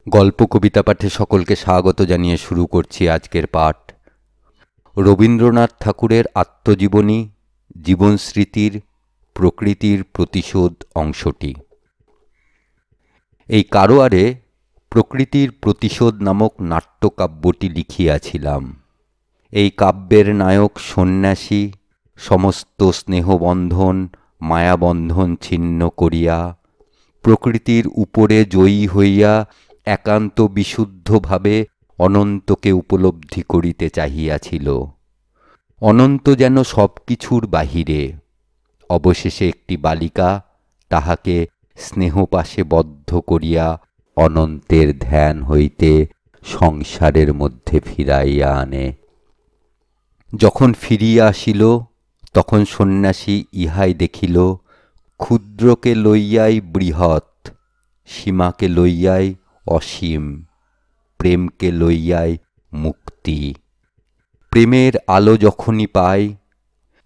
গল্প কবিতা পাঠে সকলকে স্বাগত জানিয়ে শুরু করছি আজকের পাঠ। রবীন্দ্রনাথ ঠাকুরের আত্মজীবনী জীবনস্মৃতির প্রকৃতির প্রতিশোধ অংশটি। এই কারোয়ারে প্রকৃতির প্রতিশোধ নামক নাট্যকাব্যটি লিখিয়াছিলাম। এই কাব্যের নায়ক সন্ন্যাসী সমস্ত স্নেহবন্ধন মায়াবন্ধন ছিন্ন করিয়া প্রকৃতির উপরে জয়ী হইয়া একান্ত বিশুদ্ধভাবে অনন্তকে উপলব্ধি করিতে চাহিয়াছিল। অনন্ত যেন সব কিছুর বাহিরে। অবশেষে একটি বালিকা তাহাকে স্নেহপাশে বদ্ধ করিয়া অনন্তের ধ্যান হইতে সংসারের মধ্যে ফিরাইয়া আনে। যখন ফিরিয়া আসিল তখন সন্ন্যাসী ইহাই দেখিল, ক্ষুদ্রকে লইয়াই বৃহৎ, সীমাকে লইয়াই অসীম, প্রেমকে লইয়াই মুক্তি। প্রেমের আলো যখনই পাই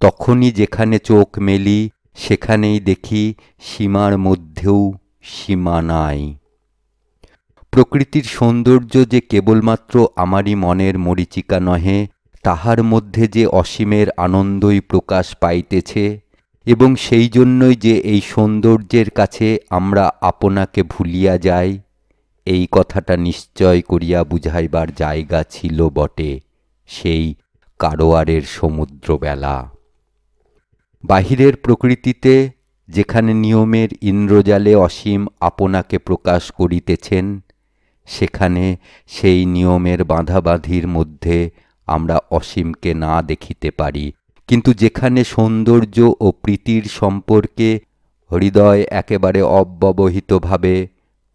তখনই যেখানে চোখ মেলি সেখানেই দেখি সীমার মধ্যেও সীমা নাই। প্রকৃতির সৌন্দর্য যে কেবলমাত্র আমারই মনের মরীচিকা নহে, তাহার মধ্যে যে অসীমের আনন্দই প্রকাশ পাইতেছে, এবং সেই জন্যই যে এই সৌন্দর্যের কাছে আমরা আপনাকে ভুলিয়া যাই, এই কথাটা নিশ্চয় করিয়া বুঝাইবার জায়গা ছিল বটে সেই কারোয়ারের সমুদ্রবেলা। বাহিরের প্রকৃতিতে যেখানে নিয়মের ইন্দ্রজালে অসীম আপনাকে প্রকাশ করিতেছেন, সেখানে সেই নিয়মের বাঁধাবাঁধির মধ্যে আমরা অসীমকে না দেখিতে পারি। কিন্তু যেখানে সৌন্দর্য ও প্রীতির সম্পর্কে হৃদয় একেবারে অব্যবহিতভাবে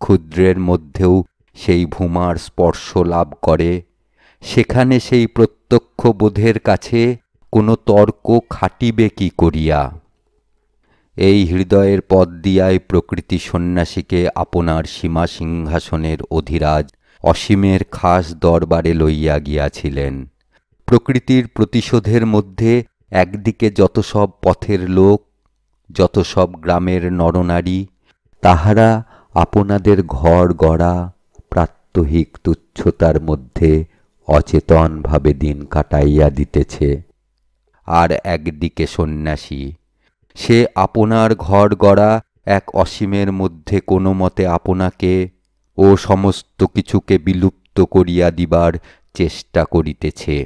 ক্ষুদ্রের মধ্যেও সেই ভূমার স্পর্শ লাভ করে, সেখানে সেই প্রত্যক্ষ বোধের কাছে কোনো তর্ক খাটিবে কি করিয়া? এই হৃদয়ের পথ দিয়াই প্রকৃতি সন্ন্যাসীকে আপনার সীমা সিংহাসনের অধিরাজ অসীমের খাস দরবারে লইয়া গিয়াছিলেন। প্রকৃতির প্রতিশোধের মধ্যে একদিকে যত সব পথের লোক, যত সব গ্রামের নরনারী, তাহারা আপনাদের ঘর গড়া প্রাত্যহিক তুচ্ছতার মধ্যে অচেতনভাবে দিন কাটাইয়া দিতেছে। আর একদিকে সন্ন্যাসী, সে আপনার ঘর গড়া এক অসীমের মধ্যে কোনো মতে আপনাকে ও সমস্ত কিছুকে বিলুপ্ত করিয়া দিবার চেষ্টা করিতেছে।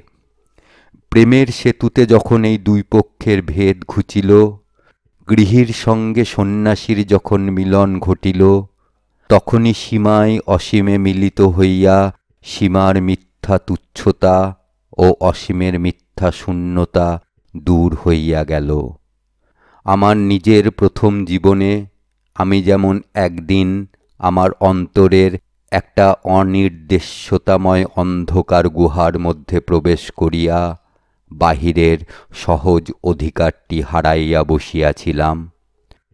প্রেমের সেতুতে যখন এই দুই পক্ষের ভেদ ঘুচিল, গৃহীর সঙ্গে সন্ন্যাসীর যখন মিলন ঘটিল, তখনই সীমায় অসীমে মিলিত হইয়া সীমার মিথ্যা তুচ্ছতা ও অসীমের মিথ্যা শূন্যতা দূর হইয়া গেল। আমার নিজের প্রথম জীবনে আমি যেমন একদিন আমার অন্তরের একটা অনির্দেশ্যতাময় অন্ধকার গুহার মধ্যে প্রবেশ করিয়া বাহিরের সহজ অধিকারটি হারাইয়া বসিয়াছিলাম,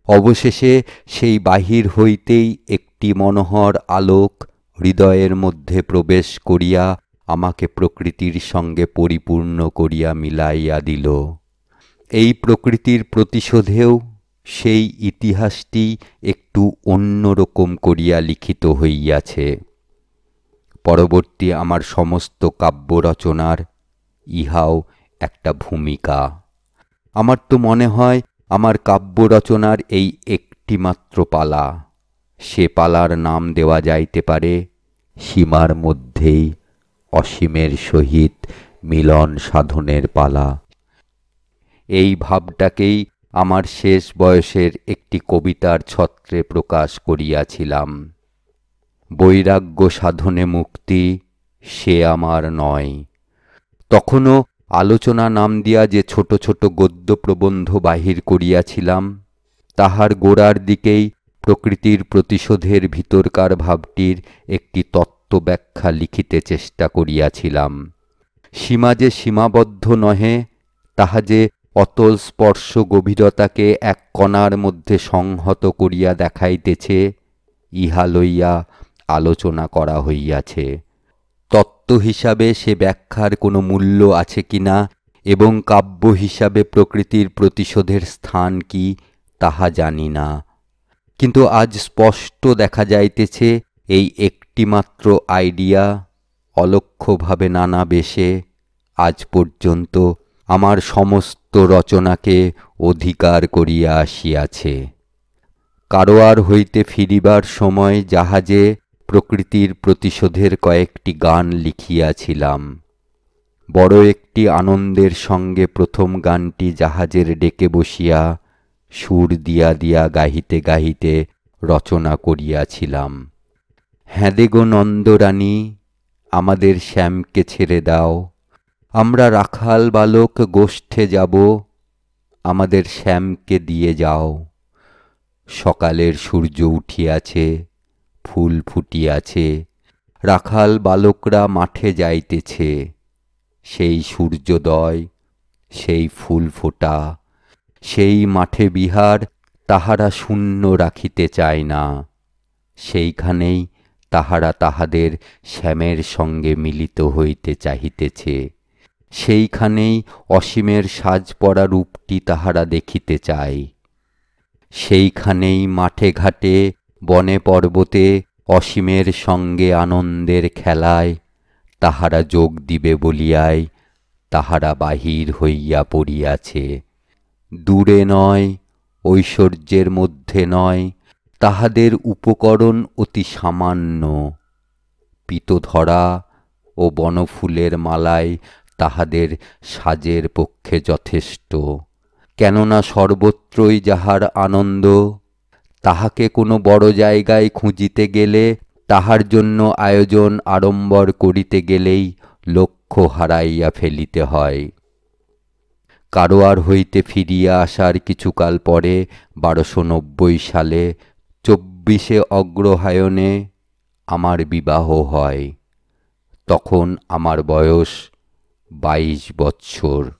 অবশেষে সেই বাহির হইতেই একটি মনোহর আলোক হৃদয়ের মধ্যে প্রবেশ করিয়া আমাকে প্রকৃতির সঙ্গে পরিপূর্ণ করিয়া মিলাইয়া দিল। এই প্রকৃতির প্রতিশোধেও সেই ইতিহাসটি একটু অন্যরকম করিয়া লিখিত হইয়াছে। পরবর্তী আমার সমস্ত কাব্য রচনার ইহাও একটা ভূমিকা। আমার তো মনে হয় আমার কাব্য রচনার এই একটি মাত্র পালা, সে পালার নাম দেওয়া যাইতে পারে সীমার মধ্যেই অসীমের সহিত মিলন সাধনের পালা। এই ভাবটাকেই আমার শেষ বয়সের একটি কবিতার ছত্রে প্রকাশ করিয়াছিলাম। বৈরাগ্য সাধনে মুক্তি সে আমার নয়। তখনও আলোচনা নাম দিয়া যে ছোট ছোট গদ্য প্রবন্ধ বাহির করিয়াছিলাম, তাহার গোড়ার দিকেই প্রকৃতির প্রতিশোধের ভিতরকার ভাবটির একটি তত্ত্ব ব্যাখ্যা লিখিতে চেষ্টা করিয়াছিলাম। সীমা যে সীমাবদ্ধ নহে, তাহা যে অতল স্পর্শ গভীরতাকে এক কণার মধ্যে সংহত করিয়া দেখাইতেছে, ইহা লইয়া আলোচনা করা হইয়াছে। তত্ত্ব হিসাবে সে ব্যাখ্যার কোনো মূল্য আছে কিনা এবং কাব্য হিসাবে প্রকৃতির প্রতিশোধের স্থান কি তাহা জানি না, কিন্তু আজ স্পষ্ট দেখা যাইতেছে এই একটি একটিমাত্র আইডিয়া অলক্ষ্যভাবে নানা বেশে আজ পর্যন্ত আমার সমস্ত রচনাকে অধিকার করিয়া আসিয়াছে। কারোয়ার হইতে ফিরিবার সময় জাহাজে প্রকৃতির প্রতিশোধের কয়েকটি গান লিখিয়াছিলাম। বড় একটি আনন্দের সঙ্গে প্রথম গানটি জাহাজের ডেকে বসিয়া সুর দিয়া দিয়া গাহিতে গাহিতে রচনা করিয়াছিলাম। হ্যাঁদে গো নন্দরানী, আমাদের শ্যামকে ছেড়ে দাও, আমরা রাখাল বালক গোষ্ঠে যাব, আমাদের শ্যামকে দিয়ে যাও। সকালের সূর্য উঠিয়াছে, ফুল ফুটিয়াছে, রাখাল বালকরা মাঠে যাইতেছে। সেই সূর্যোদয়, সেই ফুল ফোটা, সেই মাঠে বিহার তাহারা শূন্য রাখিতে চায় না। সেইখানেই তাহারা তাহাদের শ্যামের সঙ্গে মিলিত হইতে চাহিতেছে। সেইখানেই অসীমের সাজ পরা রূপটি তাহারা দেখিতে চায়। সেইখানেই মাঠে ঘাটে বনে পর্বতে অসীমের সঙ্গে আনন্দের খেলায় তাহারা যোগ দিবে বলিয়াই তাহারা বাহির হইয়া পড়িয়াছে। দূরে নয়, ঐশ্বর্যের মধ্যে নয়, তাহাদের উপকরণ অতি সামান্য। পীতধরা ও বনফুলের মালায় তাহাদের সাজের পক্ষে যথেষ্ট। কেননা সর্বত্রই যাহার আনন্দ, তাহাকে কোনো বড় জায়গায় খুঁজিতে গেলে, তাহার জন্য আয়োজন আড়ম্বর করিতে গেলেই লক্ষ্য হারাইয়া ফেলিতে হয়। কারোয়ার হইতে ফিরিয়া আসার কিছুকাল পরে 1290 সালে 24শে অগ্রহায়ণে আমার বিবাহ হয়। তখন আমার বয়স 22 বৎসর।